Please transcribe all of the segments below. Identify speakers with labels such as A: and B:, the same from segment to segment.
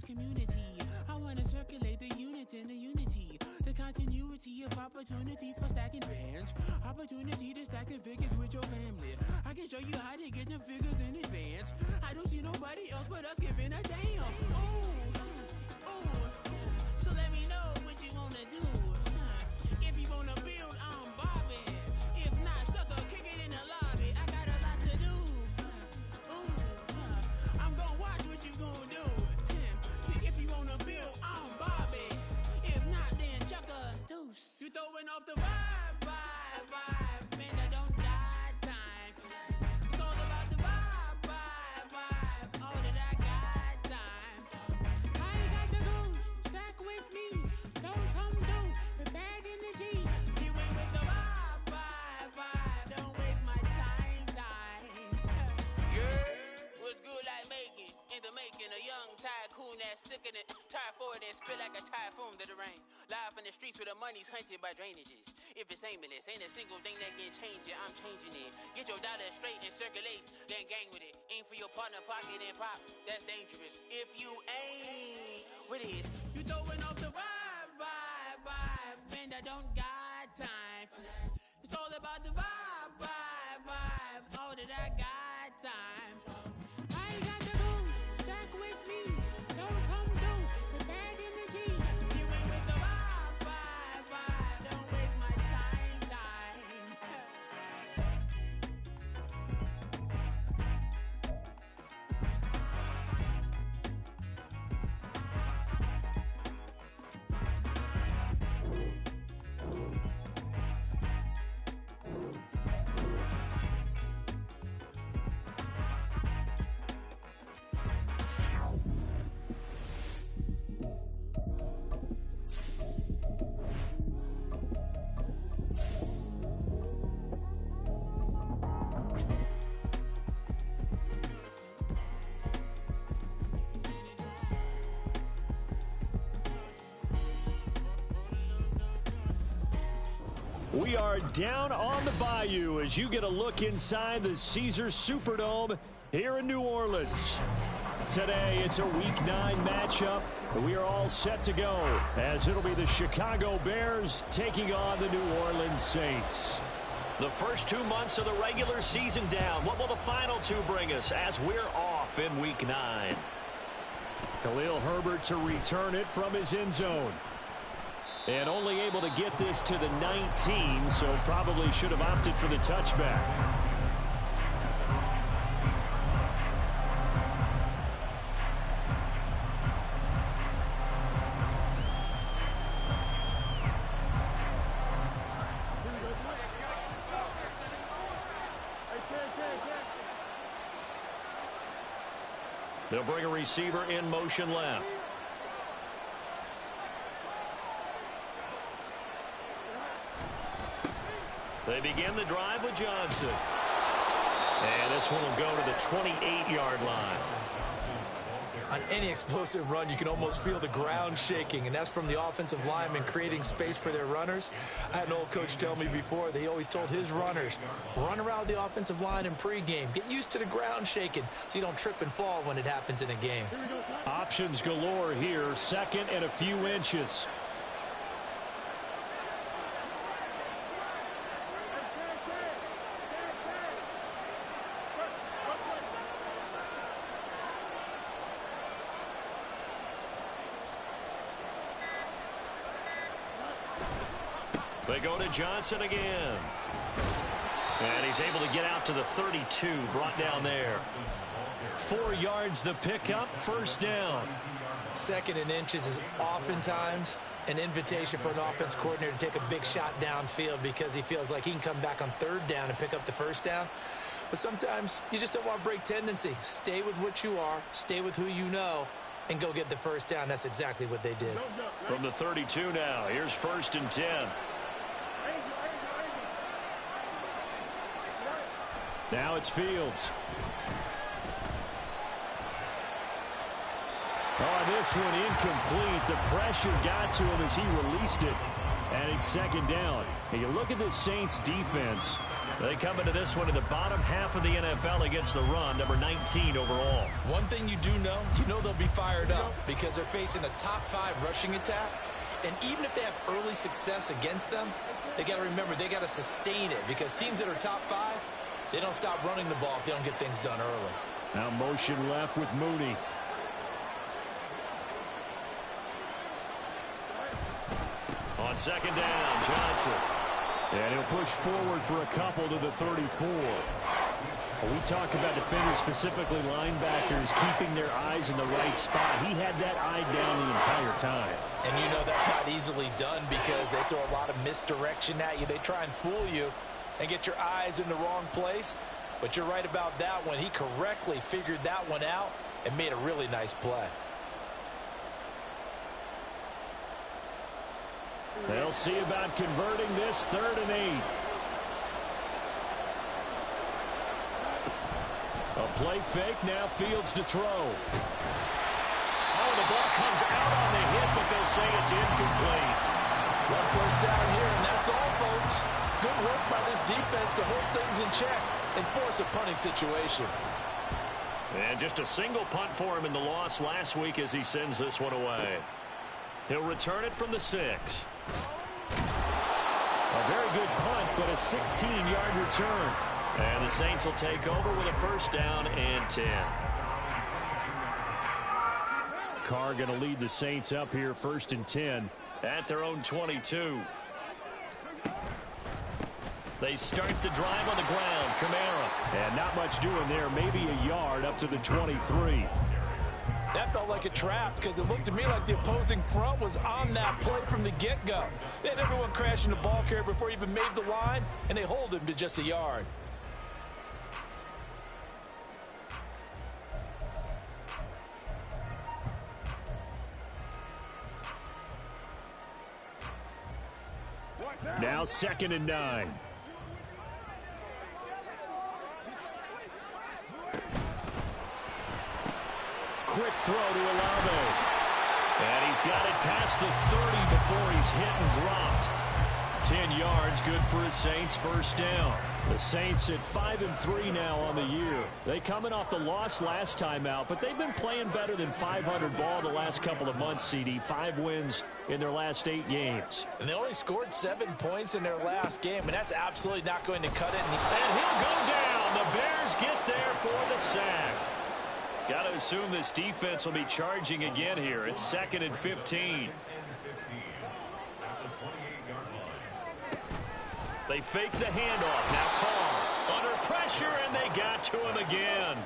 A: Saints community. I wanna circulate the units and the unity, the continuity of opportunity for stacking bands, opportunity to stack the figures with your family. I can show you how to get them figures in advance. I don't see nobody else but us giving a damn. So let me know what you wanna do. If you wanna build, I'm Bobby. If not, sucker, kick it in the lobby. I got a lot to do. I'm gonna watch what you gonna do. See, if you wanna build, I'm Bobby. If not, then chuck a deuce. You throwing off the vibe. Man, I don't die time. It's all about the vibe. All that I got time. I ain't got the goose. Stack with me. Don't come through with bad energy. You ain't with the vibe. Don't waste my time. Yeah, what's good like making? In the making, a young tycoon that's sick in it. Tired for it and spit like a typhoon to the rain. Live in the streets where the money's hunted by drainages. If it's aimless, ain't a single thing that can change it. I'm changing it. Get your dollar straight and circulate, then gang with it. Aim for your partner, pocket and pop. That's dangerous. If you ain't with it, you throwing off the vibe. Man, I don't got time for that. It's all about the vibe. All that I got time for. I ain't got the goose. Stack with me. Don't come through with bad energy. You ain't with the vibe. Don't waste my time.
B: We are down on the bayou as you get a look inside the Caesars Superdome here in New Orleans. Today, it's a Week 9 matchup. We are all set to go as it'll be the Chicago Bears taking on the New Orleans Saints. The first 2 months of the regular season down. What will the final 2 bring us as we're off in Week 9? Khalil Herbert to return it from his end zone. And only able to get this to the 19, so probably should have opted for the touchback. They'll bring a receiver in motion left. They begin the drive with Johnson. And this one will go to the 28-yard line.
C: On any explosive run, you can almost feel the ground shaking, and that's from the offensive linemen creating space for their runners. I had an old coach tell me before, they always told his runners, run around the offensive line in pregame. Get used to the ground shaking so you don't trip and fall when it happens in a game.
B: Options galore here, second and a few inches. They go to Johnson again. And he's able to get out to the 32, brought down there. 4 yards the pickup, first down.
C: Second and inches is oftentimes an invitation for an offense coordinator to take a big shot downfield because he feels like he can come back on third down and pick up the first down. But sometimes you just don't want to break tendency. Stay with what you are, stay with who you know, and go get the first down. That's exactly what they did.
B: From the 32 now, here's first and 10. Now it's Fields. Oh, this one incomplete. The pressure got to him as he released it. And it's second down. And you look at the Saints defense. They come into this one in the bottom half of the NFL against the run, number 19 overall.
C: One thing you do know, they'll be fired up because they're facing a top 5 rushing attack. And even if they have early success against them, they got to remember they got to sustain it because teams that are top 5, they don't stop running the ball if they don't get things done early.
B: Now motion left with Mooney. On second down, Johnson. And he'll push forward for a couple to the 34. We talk about defenders, specifically linebackers, keeping their eyes in the right spot. He had that eye down the entire time.
C: And that's not easily done because they throw a lot of misdirection at you. They try and fool you and get your eyes in the wrong place. But you're right about that one. He correctly figured that one out and made a really nice play.
B: They'll see about converting this 3rd and 8. A play fake, now Fields to throw. Oh, the ball comes out on the hit, but they'll say it's incomplete.
C: 1 first down here, and that's all, folks. Good work by this defense to hold things in check and force a punting situation.
B: And just a single punt for him in the loss last week as he sends this one away. He'll return it from the 6. A very good punt, but a 16-yard return. And the Saints will take over with a first down and 10. Carr going to lead the Saints up here, 1st and 10 at their own 22. They start the drive on the ground. Kamara. And not much doing there. Maybe a yard up to the 23.
C: That felt like a trap because it looked to me like the opposing front was on that play from the get-go. They had everyone crashing the ball carrier before he even made the line, and they hold him to just a yard.
B: Now 2nd and 9. Quick throw to Olave. And he's got it past the 30 before he's hit and dropped. 10 yards, good for his Saints, first down. The Saints at 5-3 now on the year. They coming off the loss last time out, but they've been playing better than 500 ball the last couple of months, CD. 5 wins in their last 8 games.
C: And they only scored 7 points in their last game, and that's absolutely not going to cut it.
B: And he'll go down. The Bears get there for the sack. Got to assume this defense will be charging again here. It's 2nd and 15. They fake the handoff. Now Carr under pressure, and they got to him again.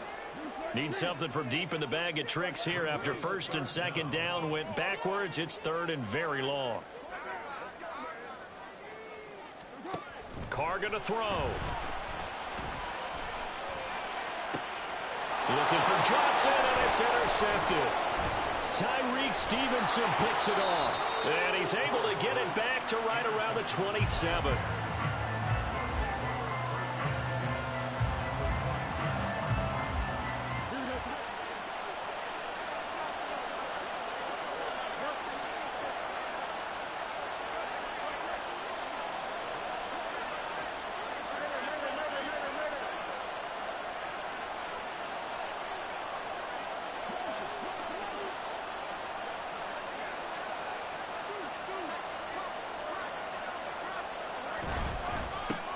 B: Need something from deep in the bag of tricks here after 1st and 2nd down went backwards. It's 3rd and very long. Carr going to throw. Looking for Johnson, and it's intercepted. Tyreek Stevenson picks it off. And he's able to get it back to right around the 27.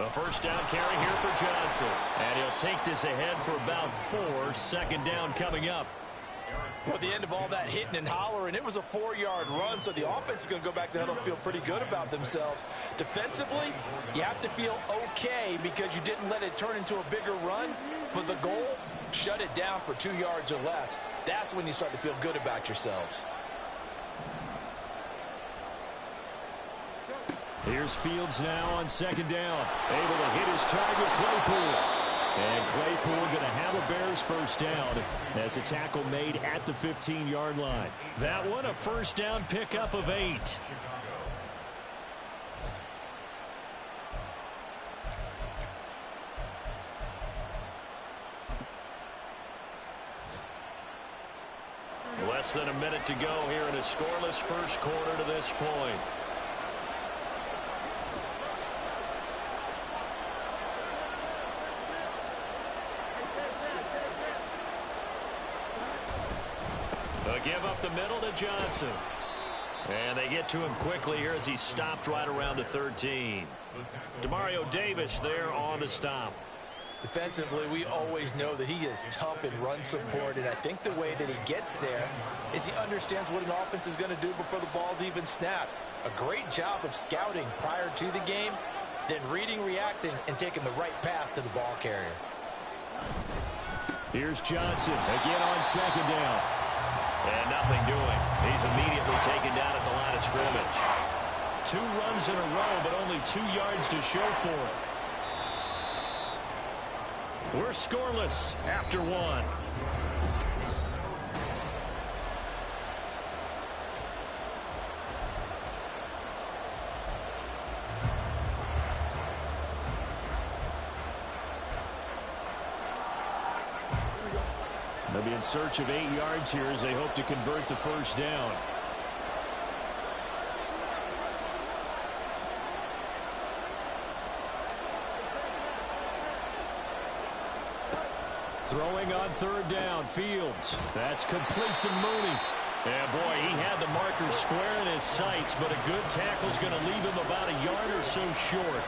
B: A first down carry here for Johnson. And he'll take this ahead for about 4. 2nd down coming up.
C: Well, at the end of all that hitting and hollering, it was a 4-yard run, so the offense is going to go back to the huddle and feel pretty good about themselves. Defensively, you have to feel okay because you didn't let it turn into a bigger run, but the goal, shut it down for 2 yards or less. That's when you start to feel good about yourselves.
B: Here's Fields now on 2nd down. Able to hit his target, Claypool. And Claypool going to have a Bears first down as a tackle made at the 15-yard line. That one a first down pickup of 8. Less than a minute to go here in a scoreless first quarter to this point. up the middle to Johnson. And they get to him quickly here as he stopped right around the 13. Demario Davis there on the stop.
C: Defensively, we always know that he is tough in run support, and I think the way that he gets there is he understands what an offense is going to do before the ball's even snapped. A great job of scouting prior to the game, then reading, reacting, and taking the right path to the ball carrier.
B: Here's Johnson again on second down. And nothing doing. He's immediately taken down at the line of scrimmage. 2 runs in a row, but only 2 yards to show for it. We're scoreless after 1. They'll be in search of 8 yards here as they hope to convert the first down. Throwing on third down, Fields. That's complete to Mooney. And boy, he had the marker square in his sights, but a good tackle is going to leave him about a yard or so short.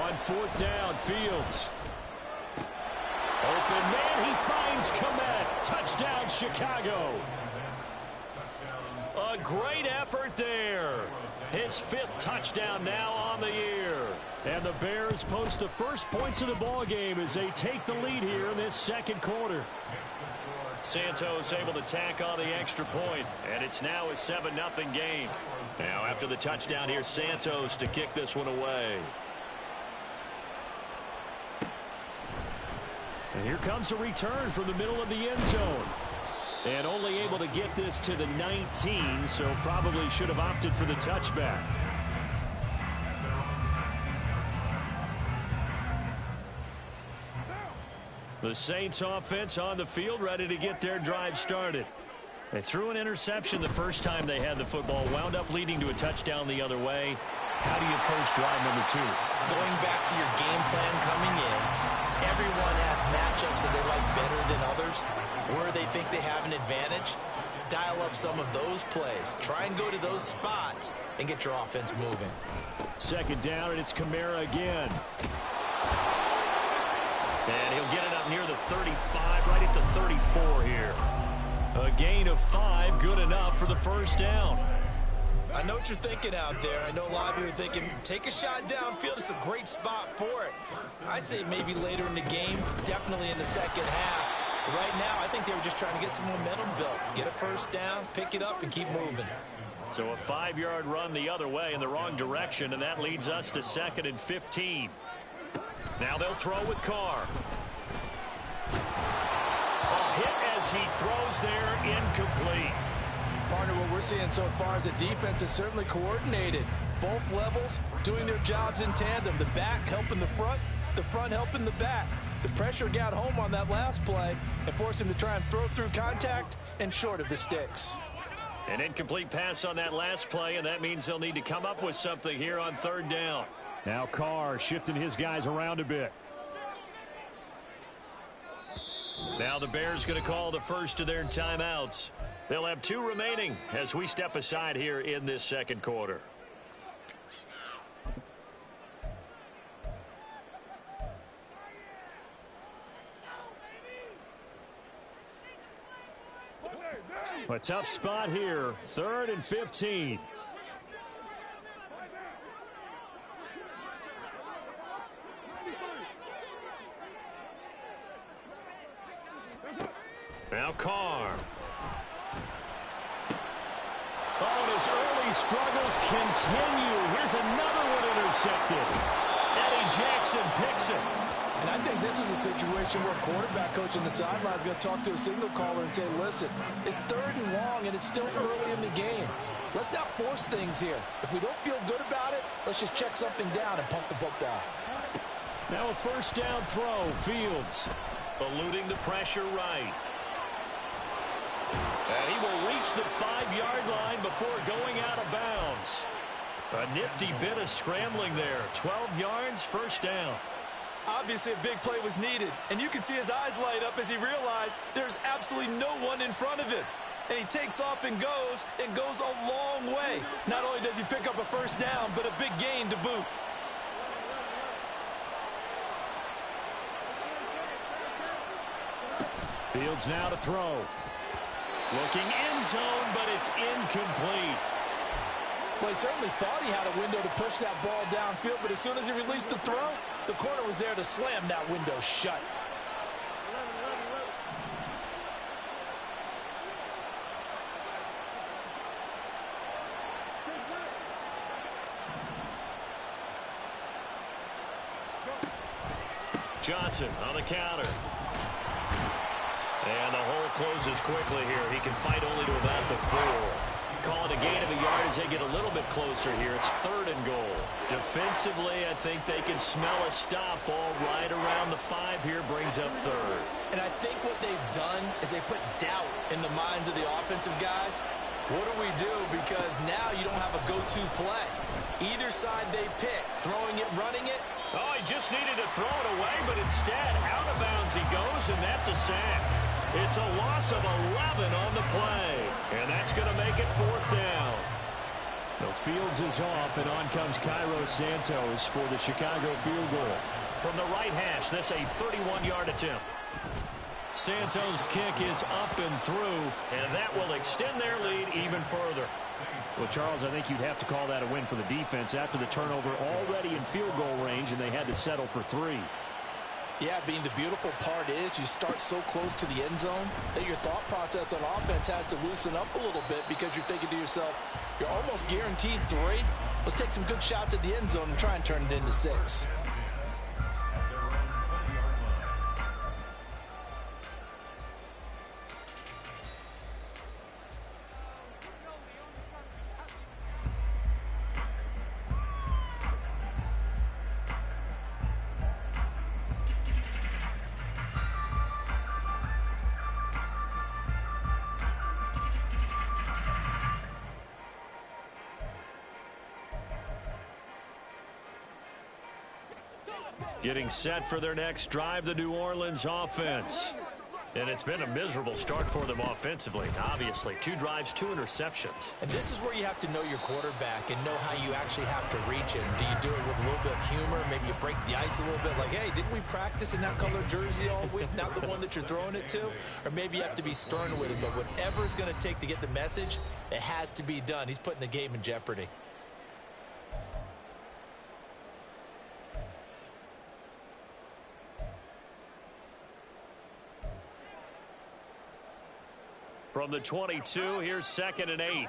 B: On fourth down, Fields. Open man, he finds Kmet. Touchdown, Chicago. A great effort there. His 5th touchdown now on the year. And the Bears post the first points of the ball game as they take the lead here in this second quarter. Santos able to tack on the extra point, and it's now a 7-0 game. Now after the touchdown, here's Santos to kick this one away. And here comes a return from the middle of the end zone. And only able to get this to the 19, so probably should have opted for the touchback. The Saints offense on the field, ready to get their drive started. They threw an interception the first time they had the football, wound up leading to a touchdown the other way. How do you approach drive number 2?
C: Going back to your game plan coming in, everyone has matchups that they like better than others, where they think they have an advantage. Dial up some of those plays. Try and go to those spots and get your offense moving.
B: Second down, and it's Kamara again. And he'll get it up near the 35, right at the 34 here. A gain of 5, good enough for the first down.
C: I know what you're thinking out there. I know a lot of you are thinking, take a shot downfield. It's a great spot for it. I'd say maybe later in the game, definitely in the second half. But right now, I think they were just trying to get some momentum built. Get a first down, pick it up, and keep moving.
B: So a 5-yard run the other way in the wrong direction, and that leads us to 2nd and 15. Now they'll throw with Carr. A hit as he throws there, incomplete.
C: Partner, what we're seeing so far is the defense is certainly coordinated. Both levels doing their jobs in tandem. The back helping the front helping the back. The pressure got home on that last play and forced him to try and throw through contact and short of the sticks.
B: An incomplete pass on that last play, and that means they'll need to come up with something here on third down. Now Carr shifting his guys around a bit. Now the Bears going to call the first of their timeouts. They'll have 2 remaining as we step aside here in this second quarter. A tough spot here. 3rd and 15. Now Carr. Oh, and his early struggles continue. Here's another one intercepted. Eddie Jackson picks it.
C: And I think this is a situation where quarterback coach on the sideline is going to talk to a signal caller and say, listen, it's 3rd and long, and it's still early in the game. Let's not force things here. If we don't feel good about it, let's just check something down and pump the football.
B: Now a first down throw. Fields eluding the pressure right. And he will reach the 5-yard line before going out of bounds. A nifty bit of scrambling there. 12 yards, first down.
C: Obviously, a big play was needed, and you can see his eyes light up as he realized there's absolutely no one in front of him. And he takes off and goes a long way. Not only does he pick up a first down, but a big gain to boot.
B: Fields now to throw. Looking end zone, but it's incomplete.
D: Well, he certainly thought he had a window to push that ball downfield, but as soon as he released the throw, the corner was there to slam that window shut.
B: Johnson on the counter. And the hole closes quickly here. He can fight only to about the 4. Call it a gain of a yard as they get a little bit closer here. It's 3rd and goal. Defensively, I think they can smell a stop. Ball right around the 5 here, brings up 3rd.
C: And I think what they've done is they put doubt in the minds of the offensive guys. What do we do? Because now you don't have a go-to play. Either side they pick, throwing it, running it.
B: Oh, he just needed to throw it away, but instead, out of bounds he goes, and that's a sack. It's a loss of 11 on the play, and that's going to make it 4th down. The Fields is off, and on comes Cairo Santos for the Chicago field goal. From the right hash, this a 31-yard attempt. Santos' kick is up and through, and that will extend their lead even further. Well, Charles, I think you'd have to call that a win for the defense after the turnover already in field goal range, and they had to settle for 3.
D: Yeah, the beautiful part is you start so close to the end zone that your thought process on offense has to loosen up a little bit because you're thinking to yourself, you're almost guaranteed 3. Let's take some good shots at the end zone and try and turn it into 6.
B: Getting set for their next drive, the New Orleans offense. And it's been a miserable start for them offensively, obviously. 2 drives, 2 interceptions.
C: And this is where you have to know your quarterback and know how you actually have to reach him. Do you do it with a little bit of humor? Maybe you break the ice a little bit like, hey, didn't we practice in that color jersey all week? Not the one that you're throwing it to? Or maybe you have to be stern with him. But whatever it's going to take to get the message, it has to be done. He's putting the game in jeopardy.
B: From the 22, here's 2nd and 8.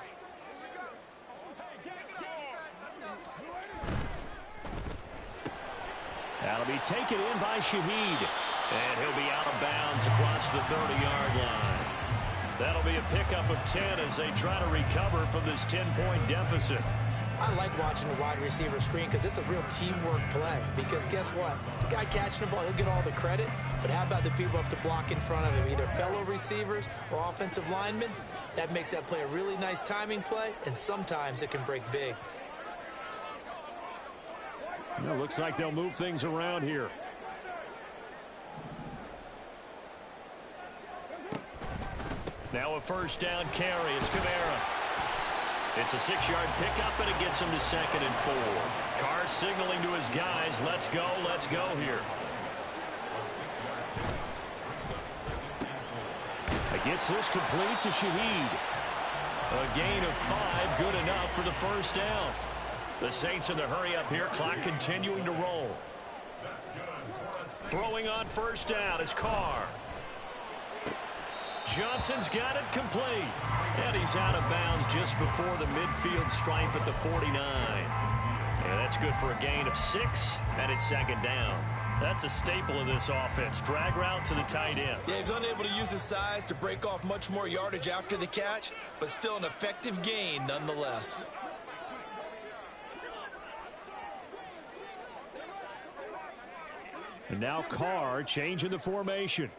B: That'll be taken in by Shaheed. And he'll be out of bounds across the 30-yard line. That'll be a pickup of 10 as they try to recover from this 10-point deficit.
C: I like watching the wide receiver screen because it's a real teamwork play. Because guess what? The guy catching the ball, he'll get all the credit. But how about the people up to block in front of him, either fellow receivers or offensive linemen? That makes that play a really nice timing play, and sometimes it can break big.
B: Well, looks like they'll move things around here. Now a first down carry. It's Kamara. It's a 6-yard pickup, and it gets him to 2nd and 4. Carr signaling to his guys, let's go here. Gets this complete to Shaheed. A gain of 5, good enough for the first down. The Saints in the hurry up here, clock continuing to roll. Throwing on first down is Carr. Johnson's got it complete. And he's out of bounds just before the midfield stripe at the 49. And that's good for a gain of 6, and it's 2nd down. That's a staple of this offense. Drag route to the tight end.
C: Yeah, he's unable to use his size to break off much more yardage after the catch, but still an effective gain nonetheless.
B: And now Carr changing the formation.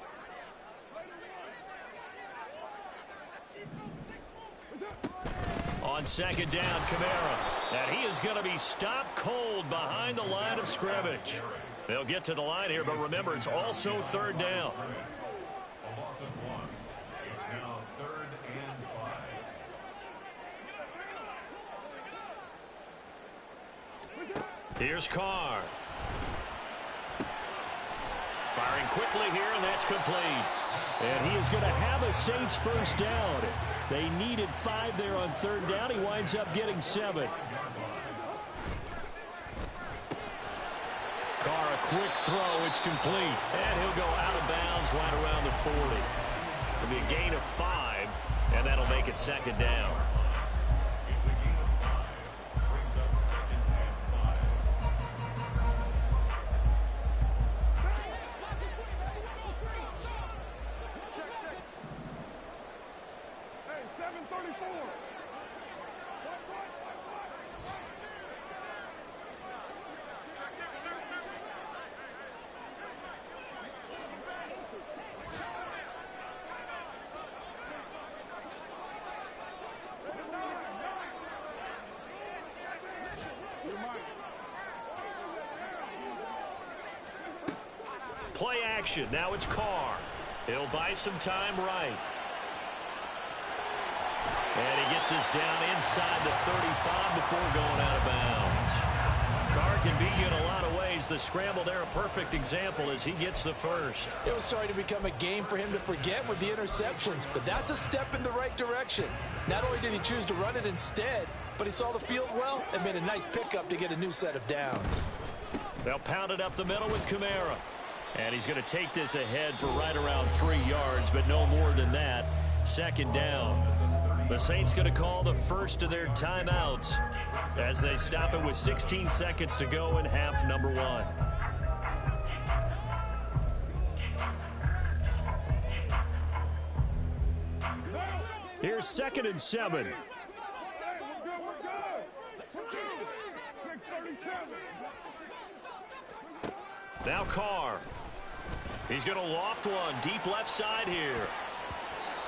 B: On 2nd down, Kamara. And he is going to be stopped cold behind the line of scrimmage. They'll get to the line here, but remember, it's also third down.
E: A loss of 1. It's now 3rd and 5.
B: Here's Carr. Firing quickly here, and that's complete. And he is going to have a Saints first down. They needed 5 there on third down. He winds up getting 7. Carr, a quick throw. It's complete. And he'll go out of bounds right around the 40. It'll be a gain of 5, and that'll make it second down.
E: It's a gain of 5. Brings up 2nd and 5.
F: Hey, 734.
B: Play action. Now it's Carr. He'll buy some time right. And he gets us down inside the 35 before going out of bounds. Carr can beat you in a lot of ways. The scramble there, a perfect example as he gets the first.
C: It was starting to become a game for him to forget with the interceptions, but that's a step in the right direction. Not only did he choose to run it instead, but he saw the field well and made a nice pickup to get a new set of downs.
B: They'll pound it up the middle with Kamara. And he's going to take this ahead for right around 3 yards, but no more than that. Second down. The Saints going to call the first of their timeouts as they stop it with 16 seconds to go in half number 1. Here's 2nd and 7. Now Carr. He's going to loft one deep left side here.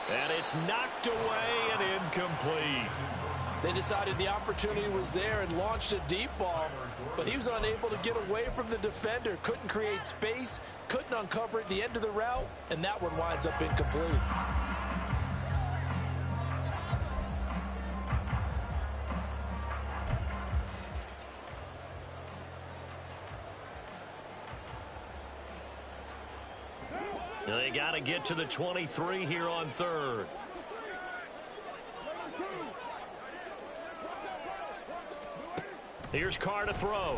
B: And it's knocked away and incomplete.
C: They decided the opportunity was there and launched a deep ball, but he was unable to get away from the defender. Couldn't create space, couldn't uncover at the end of the route, and that one winds up incomplete.
B: They got to get to the 23 here on third. Here's Carr to throw.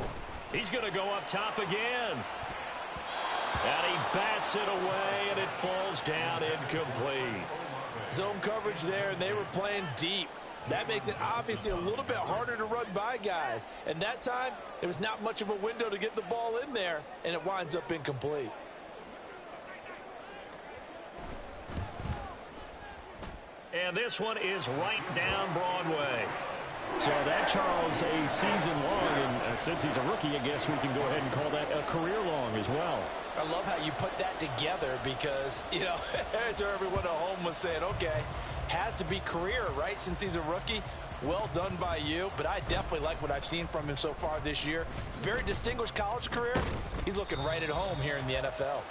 B: He's going to go up top again. And he bats it away, and it falls down incomplete.
C: Zone coverage there, and they were playing deep. That makes it obviously a little bit harder to run by guys. And that time, there was not much of a window to get the ball in there, and it winds up incomplete.
B: And this one is right down Broadway. So that, Charles, a season long, and since he's a rookie, I guess we can go ahead and call that a career long as well.
C: I love how you put that together because, you know, as everyone at home was saying, okay, has to be career, right, since he's a rookie. Well done by you, but I definitely like what I've seen from him so far this year. Very distinguished college career. He's looking right at home here in the NFL.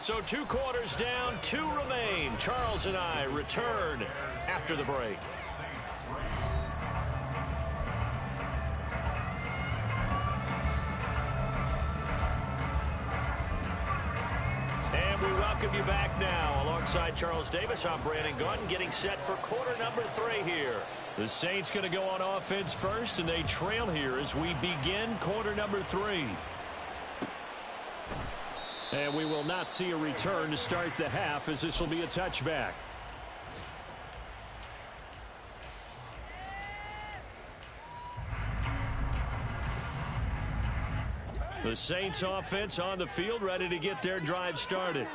B: So 2 quarters down, 2 remain. Charles and I return after the break. And we welcome you back now. Alongside Charles Davis, I'm Brandon Gaunt, getting set for quarter number 3 here. The Saints going to go on offense first, and they trail here as we begin quarter number 3. And we will not see a return to start the half, as this will be a touchback. The Saints offense on the field, ready to get their drive started.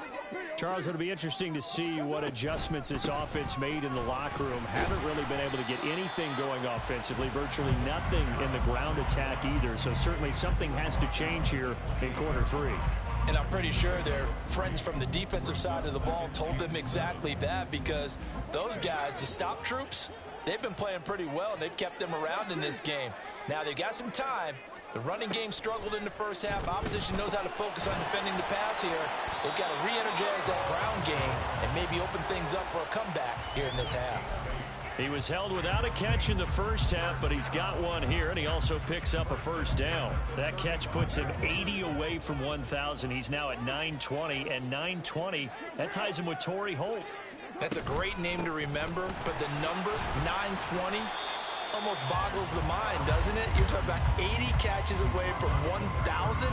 B: Charles, it'll be interesting to see what adjustments this offense made in the locker room. Haven't really been able to get anything going offensively, virtually nothing in the ground attack either. So certainly something has to change here in quarter 3.
C: And I'm pretty sure their friends from the defensive side of the ball told them exactly that, because those guys, the stop troops, They've been playing pretty well, and they've kept them around in this game. Now, they've got some time. The running game struggled in the first half. Opposition knows how to focus on defending the pass here. They've got to re-energize that ground game and maybe open things up for a comeback here in this half.
B: He was held without a catch in the first half, but he's got one here, and he also picks up a first down. That catch puts him 80 away from 1,000. He's now at 920, and 920, that ties him with Torrey Holt.
C: That's a great name to remember, but the number, 920, almost boggles the mind, doesn't it? You're talking about 80 catches away from 1,000?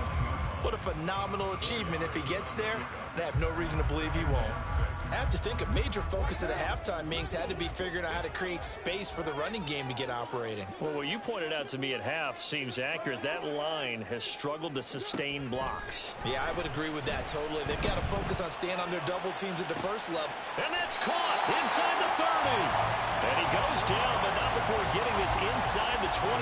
C: What a phenomenal achievement if he gets there, and I have no reason to believe he won't. I have to think a major focus at the halftime means had to be figuring out how to create space for the running game to get operating.
B: Well, what you pointed out to me at half seems accurate. That line has struggled to sustain blocks.
C: Yeah, I would agree with that totally. They've got to focus on staying on their double teams at the first level.
B: And that's caught inside the 30. And he goes down, but not before getting this inside the 25.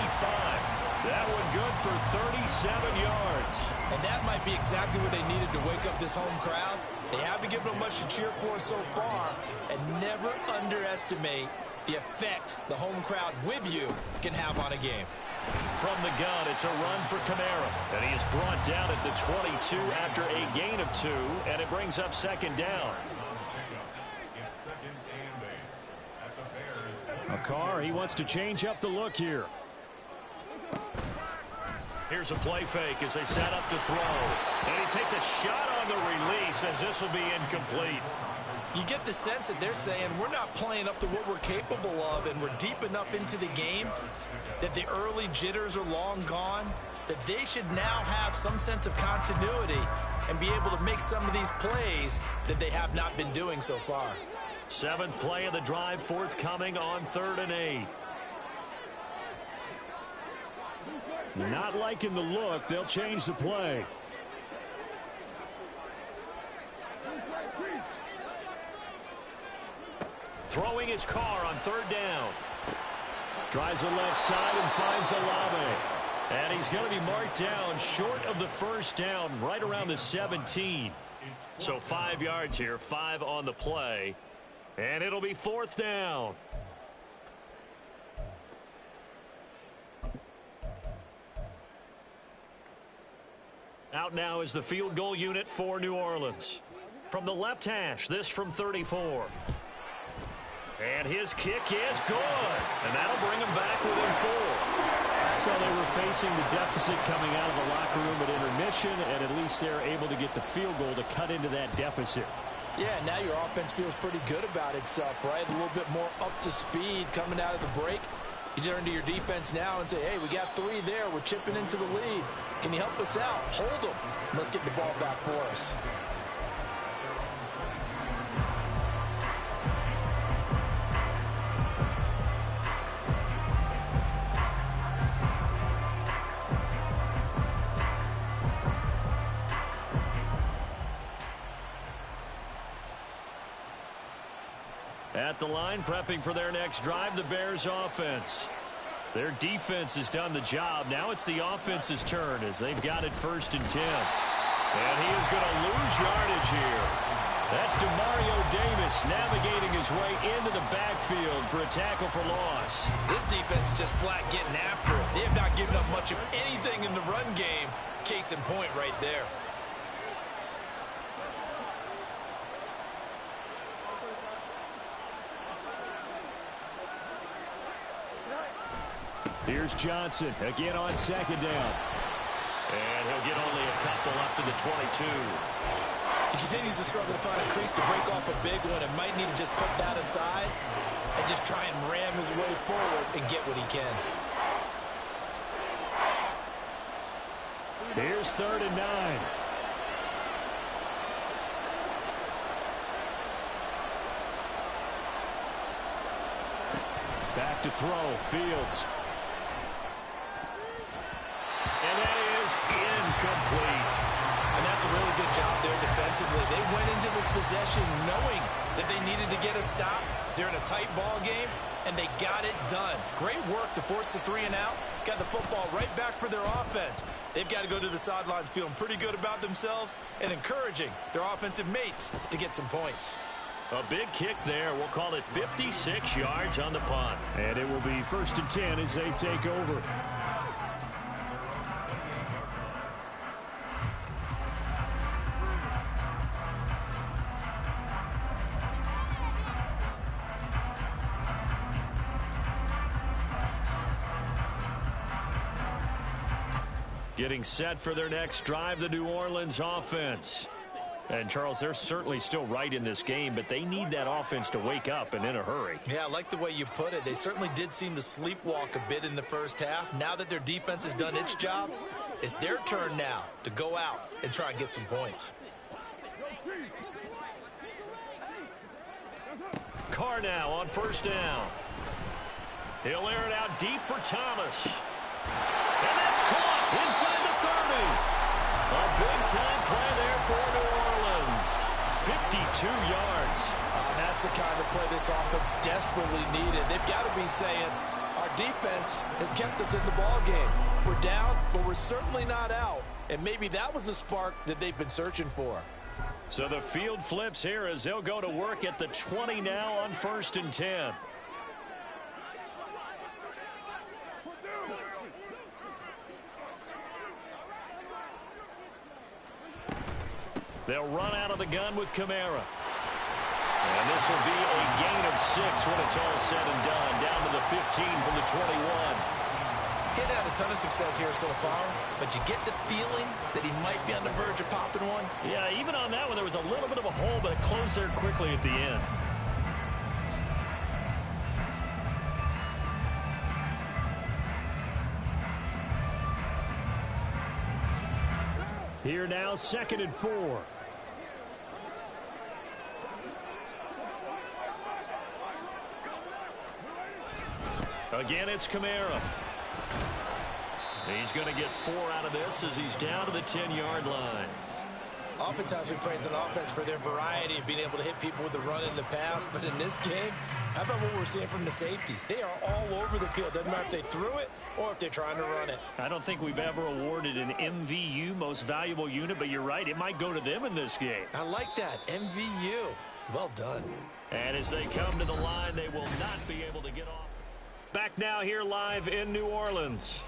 B: That one good for 37 yards.
C: And that might be exactly what they needed to wake up this home crowd. They haven't given them much to cheer for so far, and never underestimate the effect the home crowd with you can have on a game.
B: From the gun, it's a run for Kamara, and he is brought down at the 22 after a gain of 2, and it brings up second down.
E: It's second and 8 at the Bears.
B: A car, he wants to change up the look here. Here's a play fake as they set up to throw. And he takes a shot on the release as this will be incomplete.
C: You get the sense that they're saying we're not playing up to what we're capable of, and we're deep enough into the game that the early jitters are long gone, that they should now have some sense of continuity and be able to make some of these plays that they have not been doing so far.
B: 7th play of the drive forthcoming on 3rd and 8. Not liking the look. They'll change the play. Throwing his car on 3rd down. Tries the left side and finds Olave. And he's going to be marked down short of the first down, right around the 17. So 5 yards here, 5 on the play. And it'll be 4th down. Out now is the field goal unit for New Orleans. From the left hash, this from 34. And his kick is good. And that'll bring him back within 4. So they were facing the deficit coming out of the locker room at intermission, and at least they're able to get the field goal to cut into that deficit.
C: Yeah, now your offense feels pretty good about itself, right? A little bit more up to speed coming out of the break. You turn to your defense now and say, hey, we got 3 there. We're chipping into the lead. Can you help us out? Hold them. Let's get the ball back for us.
B: At the line, prepping for their next drive, the Bears offense. Their defense has done the job. Now it's the offense's turn as they've got it 1st and 10. And he is going to lose yardage here. That's DeMario Davis navigating his way into the backfield for a tackle for loss.
C: This defense is just flat getting after it. They have not given up much of anything in the run game. Case in point right there.
B: Here's Johnson again on 2nd down. And he'll get only a couple up to the 22.
C: He continues to struggle to find a crease to break off a big one and might need to just put that aside and just try and ram his way forward and get what he can.
B: Here's 3rd and 9. Back to throw. Fields. And that is incomplete.
C: And that's a really good job there defensively. They went into this possession knowing that they needed to get a stop. They're in a tight ball game, and they got it done. Great work to force the 3 and out. Got the football right back for their offense. They've got to go to the sidelines feeling pretty good about themselves and encouraging their offensive mates to get some points.
B: A big kick there. We'll call it 56 yards on the punt. And it will be 1st and 10 as they take over. Getting set for their next drive, the New Orleans offense. And, Charles, they're certainly still right in this game, but they need that offense to wake up and in a hurry.
C: Yeah, I like the way you put it. They certainly did seem to sleepwalk a bit in the first half. Now that their defense has done its job, it's their turn now to go out and try and get some points.
B: Carr now on 1st down. He'll air it out deep for Thomas. And that's caught inside the 30. A big-time play there for New Orleans. 52 yards.
D: That's the kind of play this offense desperately needed. They've got to be saying, our defense has kept us in the ball game. We're down, but we're certainly not out. And maybe that was the spark that they've been searching for.
B: So the field flips here as they'll go to work at the 20 now on 1st and 10. They'll run out of the gun with Kamara. And this will be a gain of 6 when it's all said and done. Down to the 15 from the 21.
C: Getting had a ton of success here so far, but you get the feeling that he might be on the verge of popping one.
B: Yeah, even on that one, there was a little bit of a hole, but it closed there quickly at the end. Here now, 2nd and 4. Again, it's Kamara. He's going to get 4 out of this as he's down to the 10-yard line.
C: Oftentimes we praise an offense for their variety of being able to hit people with the run and the pass, but in this game, how about what we're seeing from the safeties? They are all over the field. Doesn't matter if they threw it or if they're trying to run it.
B: I don't think we've ever awarded an MVU, most valuable unit, but you're right, it might go to them in this game.
C: I like that, MVU. Well done.
B: And as they come to the line, they will not be able to get off. Back now here live in New Orleans.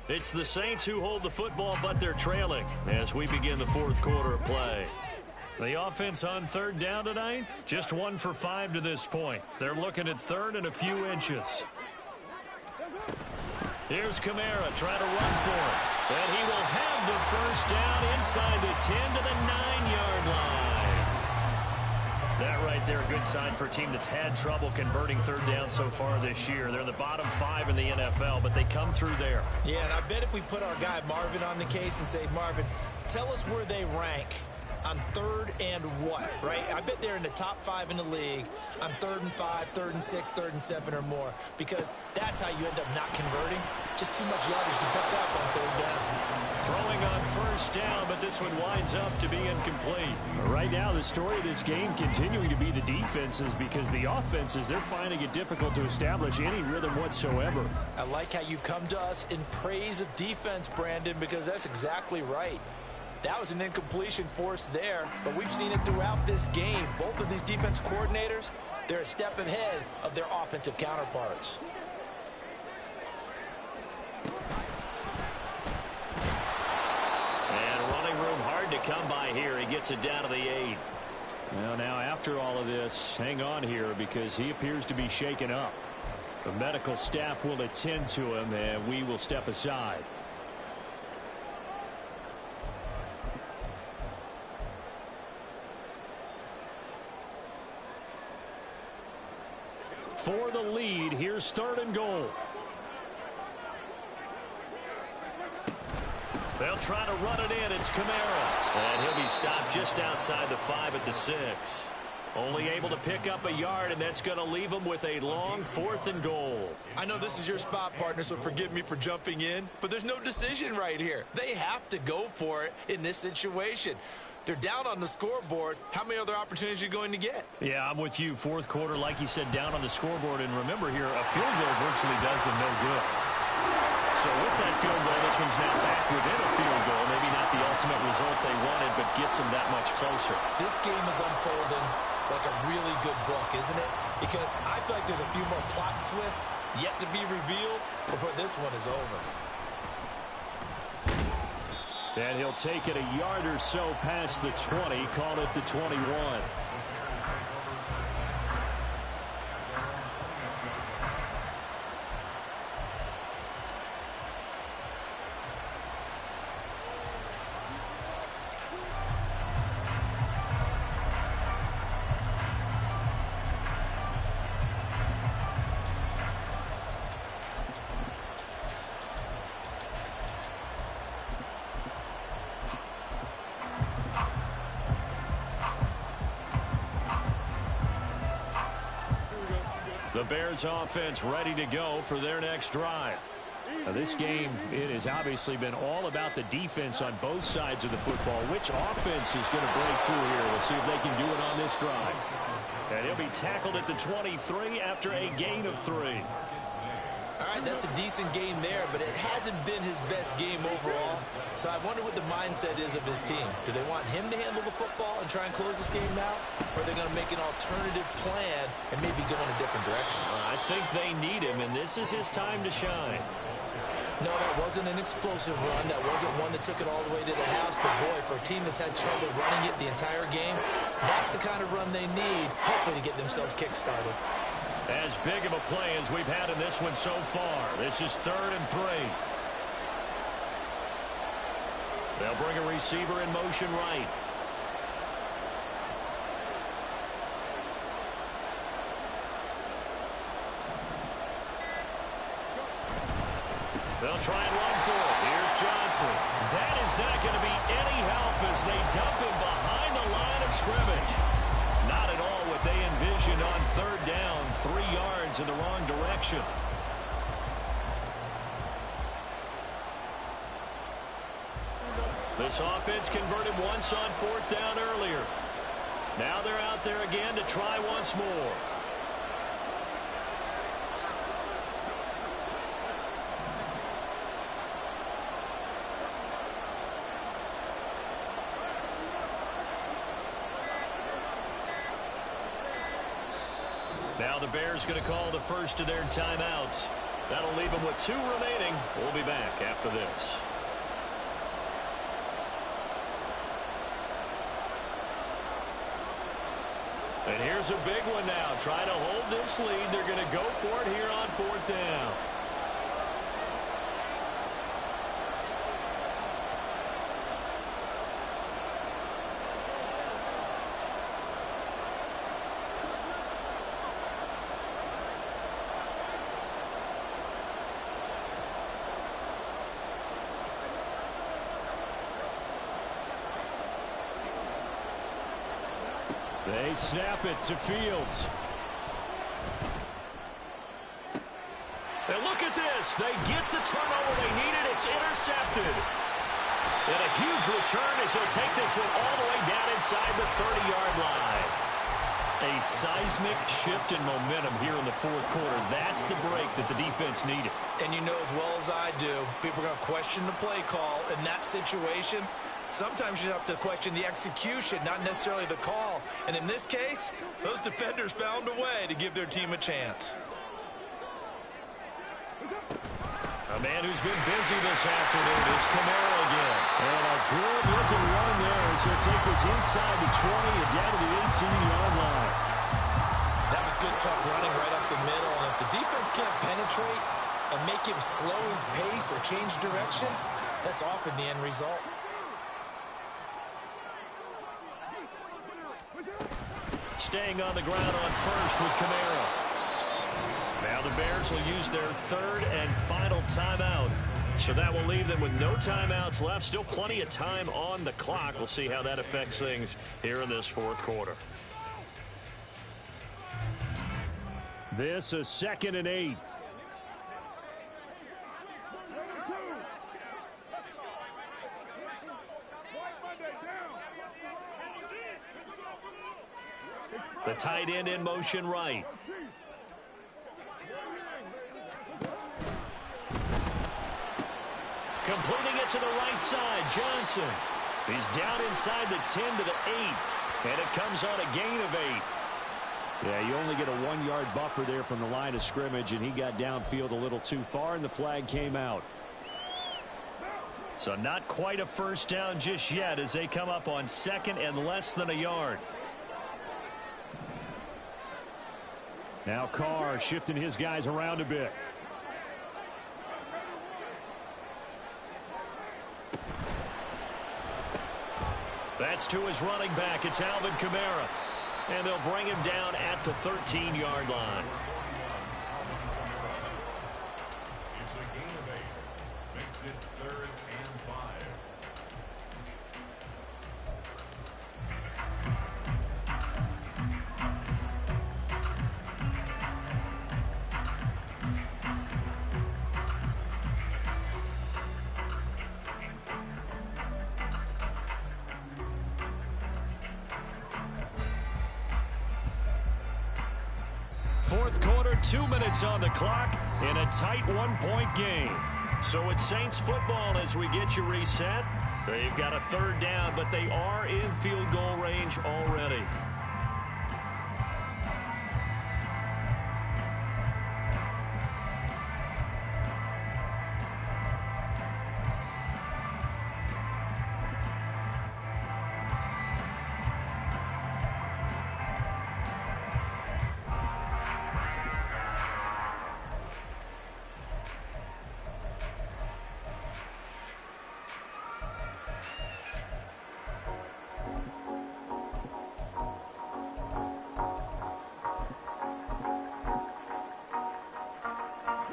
B: It's the Saints who hold the football, but they're trailing as we begin the 4th quarter of play. The offense on 3rd down tonight, just 1 for 5 to this point. They're looking at 3rd and a few inches. Here's Kamara trying to run for it. And he will have the 1st down inside the 10 to the 9-yard line. That right there, a good sign for a team that's had trouble converting 3rd down so far this year. They're in the bottom 5 in the NFL, but they come through there.
C: Yeah, and I bet if we put our guy Marvin on the case and say, Marvin, tell us where they rank on 3rd and what, right? I bet they're in the top 5 in the league on 3rd and 5, 3rd and 6, 3rd and 7 or more, because that's how you end up not converting. Just too much yardage to pick up on 3rd down.
B: Throwing on 1st down, but this one winds up to be incomplete. Right now, the story of this game continuing to be the defenses, because the offenses, they're finding it difficult to establish any rhythm whatsoever.
C: I like how you come to us in praise of defense, Brandon, because that's exactly right. That was an incompletion forced there, but we've seen it throughout this game. Both of these defense coordinators, they're a step ahead of their offensive counterparts.
B: And running room hard to come by here. He gets it down to the 8. Well, now after all of this, hang on here because he appears to be shaken up. The medical staff will attend to him, and we will step aside. For the lead, here's 3rd and goal. They'll try to run it in. It's Kamara. And he'll be stopped just outside the 5 at the 6. Only able to pick up a yard, and that's going to leave him with a long 4th and goal.
C: I know this is your spot, partner, so forgive me for jumping in, but there's no decision right here. They have to go for it in this situation. They're down on the scoreboard. How many other opportunities are you going to get?
B: Yeah, I'm with you. 4th quarter, like you said, down on the scoreboard. And remember here, a field goal virtually does them no good. So with that field goal, this one's now back within a field goal. Maybe not the ultimate result they wanted, but gets them that much closer.
C: This game is unfolding like a really good book, isn't it? Because I feel like there's a few more plot twists yet to be revealed before this one is over.
B: And he'll take it a yard or so past the 20, call it the 21. The Bears offense ready to go for their next drive. Now, this game, it has obviously been all about the defense on both sides of the football. Which offense is going to break through here? We'll see if they can do it on this drive. And he'll be tackled at the 23 after a gain of 3.
C: All right, that's a decent game there, but it hasn't been his best game overall. So I wonder what the mindset is of his team. Do they want him to handle the football and try and close this game out? Or are they going to make an alternative plan and maybe go in a different direction?
B: I think they need him, and this is his time to shine.
C: No, that wasn't an explosive run. That wasn't one that took it all the way to the house. But, boy, for a team that's had trouble running it the entire game, that's the kind of run they need, hopefully, to get themselves kick-started.
B: As big of a play as we've had in this one so far. This is 3rd and 3. They'll bring a receiver in motion right. They'll try and run for it. Here's Johnson. That is not going to be any help as they dump him behind the line of scrimmage. Not at all what they envisioned on 3rd down. 3 yards in the wrong direction. This offense converted once on 4th down earlier. Now they're out there again to try once more. Now the Bears going to call the first of their timeouts. That'll leave them with 2 remaining. We'll be back after this. And here's a big one now. Trying to hold this lead. They're going to go for it here on 4th down. They snap it to Fields. And look at this. They get the turnover they needed. It's intercepted. And a huge return as he'll take this one all the way down inside the 30-yard line. A seismic shift in momentum here in the 4th quarter. That's the break that the defense needed.
C: And you know as well as I do, people are going to question the play call in that situation. Sometimes you have to question the execution, not necessarily the call. And in this case, those defenders found a way to give their team a chance.
B: A man who's been busy this afternoon. It's Kamara again. And a good-looking run there as he'll take this inside the 20 and down to the 18-yard line.
C: That was good, tough running right up the middle. And if the defense can't penetrate and make him slow his pace or change direction, that's often the end result.
B: Staying on the ground on first with Kamara. Now the Bears will use their 3rd and final timeout. So that will leave them with no timeouts left. Still plenty of time on the clock. We'll see how that affects things here in this 4th quarter. This is 2nd and 8. The tight end in motion right. Completing it to the right side, Johnson. He's down inside the 10 to the 8. And it comes on a gain of 8. Yeah, you only get a 1-yard buffer there from the line of scrimmage, and he got downfield a little too far, and the flag came out.
G: So not quite a first down just yet as they come up on second and less than a yard.
B: Now Carr shifting his guys around a bit.
G: That's to his running back. It's Alvin Kamara. And they'll bring him down at the 13-yard line.
E: It's a gain of 8. Makes it 3rd and 5.
G: Fourth quarter, 2 minutes on the clock in a tight 1-point game. So it's Saints football as we get you reset. They've got a 3rd down, but they are in field goal range already.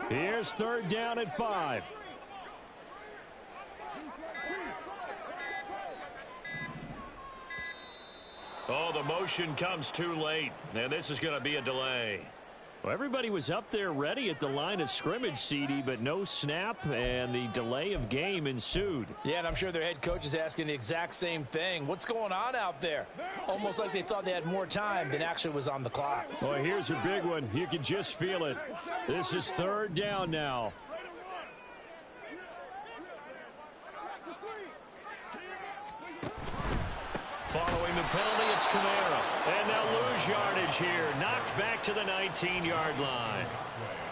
B: Here's 3rd down at 5.
G: Oh, the motion comes too late, and this is going to be a delay.
B: Well, everybody was up there ready at the line of scrimmage, CD, but no snap, and the delay of game ensued.
C: Yeah, and I'm sure their head coach is asking the exact same thing. What's going on out there? Almost like they thought they had more time than actually was on the clock.
B: Well, here's a big one. You can just feel it. This is 3rd down now.
G: Following the penalty, it's Kamara. And they'll lose yardage here. Knocked back to the 19-yard line.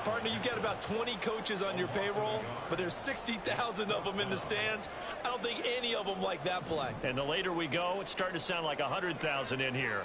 C: Partner, you've got about 20 coaches on your payroll, but there's 60,000 of them in the stands. I don't think any of them like that play.
G: And the later we go, it's starting to sound like 100,000 in here.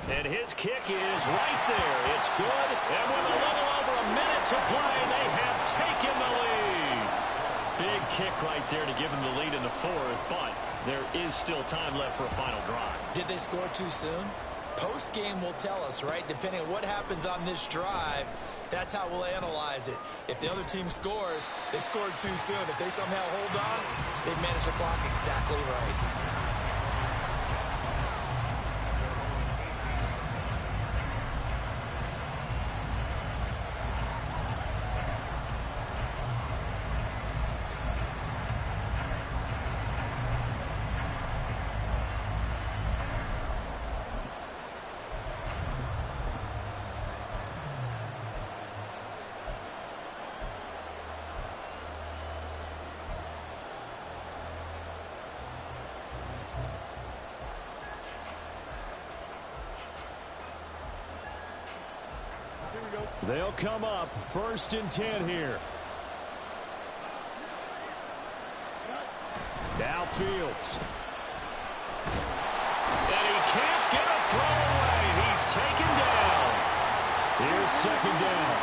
G: And his kick is right there. It's good. And with a little over a minute to play, they have taken the lead. Big kick right there to give them the lead in the 4th, but there is still time left for a final drive.
C: Did they score too soon? Post-game will tell us, right? Depending on what happens on this drive, that's how we'll analyze it. If the other team scores, they scored too soon. If they somehow hold on, they've managed the clock exactly right.
B: They'll come up 1st and 10 here. Now Fields.
G: And he can't get a throw away. He's taken down.
B: Here's 2nd down.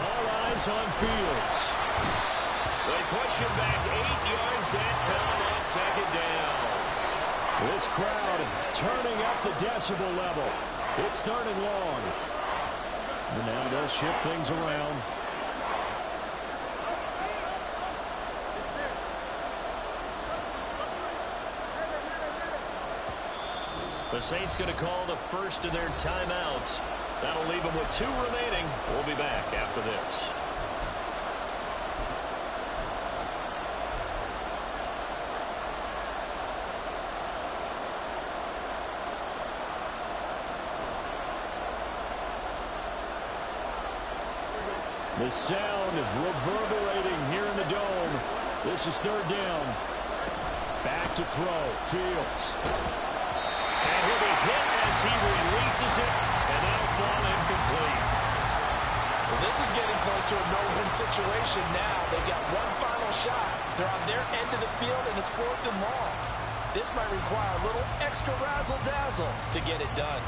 B: All eyes on Fields.
G: They push him back 8 yards that time on 2nd down.
B: This crowd turning up the decibel level. It's 3rd and long. And now they'll shift things around.
G: The Saints going to call the first of their timeouts.
B: That'll leave them with 2 remaining. We'll be back after this. The sound reverberating here in the dome. This is 3rd down. Back to throw. Fields. And he'll be hit as he releases it, and that'll fall incomplete.
C: Well, this is getting close to a no-win situation now. They've got one final shot. They're on their end of the field, and it's 4th and long. This might require a little extra razzle-dazzle to get it done.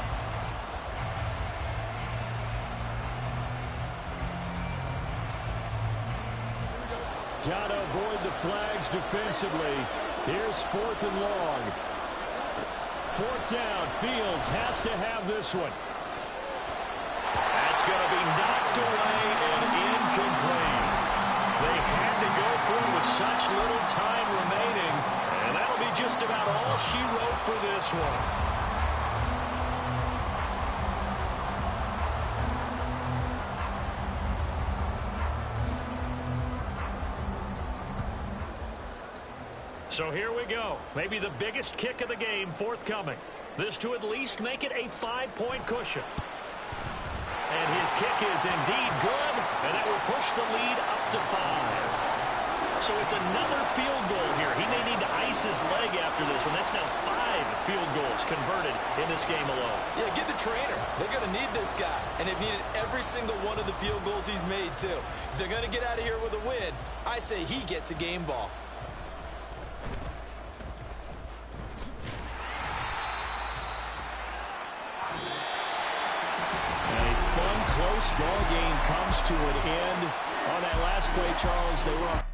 B: Got to avoid the flags defensively. Here's 4th and long. 4th down. Fields has to have this one. That's going to be knocked away and incomplete. They had to go for it with such little time remaining, and that'll be just about all she wrote for this one. So here we go. Maybe the biggest kick of the game forthcoming. This to at least make it a 5-point cushion. And his kick is indeed good, and that will push the lead up to 5. So it's another field goal here. He may need to ice his leg after this one. That's now 5 field goals converted in this game alone.
C: Yeah, get the trainer. They're going to need this guy, and they've needed every single one of the field goals he's made, too. If they're going to get out of here with a win, I say he gets a game ball.
B: Close ball game comes to an end on that last play, Charles. They were up